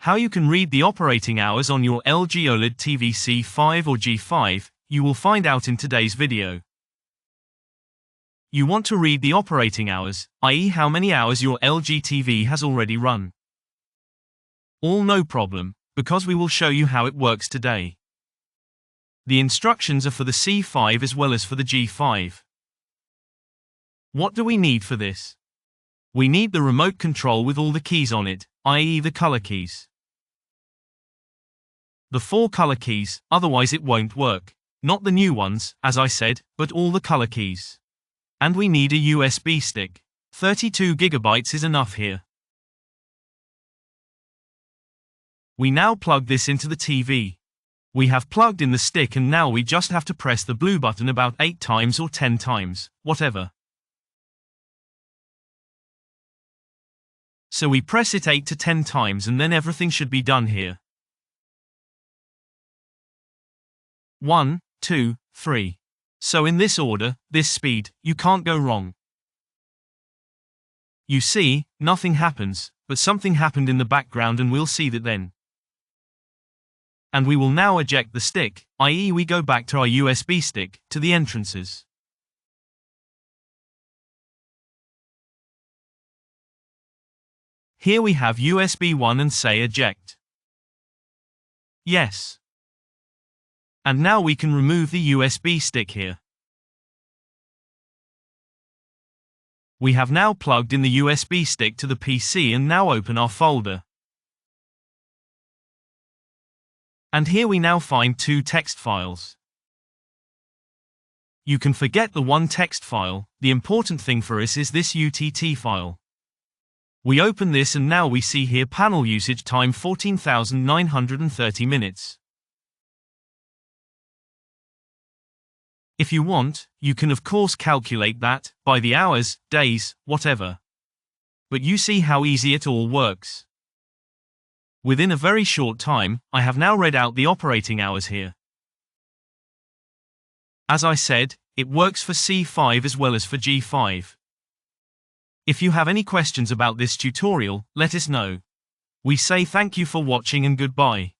How you can read the operating hours on your LG OLED TV C5 or G5, you will find out in today's video. You want to read the operating hours, i.e. how many hours your LG TV has already run. All no problem, because we will show you how it works today. The instructions are for the C5 as well as for the G5. What do we need for this? We need the remote control with all the keys on it, i.e. the color keys. The 4 color keys, otherwise it won't work. Not the new ones, as I said, but all the color keys. And we need a USB stick. 32 GB is enough here. We now plug this into the TV. We have plugged in the stick and now we just have to press the blue button about 8 times or 10 times, whatever. So we press it 8 to 10 times and then everything should be done here. 1, 2, 3. So in this order, this speed, you can't go wrong. You see, nothing happens, but something happened in the background and we'll see that then. And we will now eject the stick, i.e. we go back to our USB stick, to the entrances. Here we have USB 1 and say eject. Yes. And now we can remove the USB stick here. We have now plugged in the USB stick to the PC and now open our folder. And here we now find 2 text files. You can forget the one text file, the important thing for us is this UTT file. We open this and now we see here panel usage time 14,930 minutes. If you want, you can of course calculate that, by the hours, days, whatever. But you see how easy it all works. Within a very short time, I have now read out the operating hours here. As I said, it works for C5 as well as for G5. If you have any questions about this tutorial, let us know. We say thank you for watching and goodbye.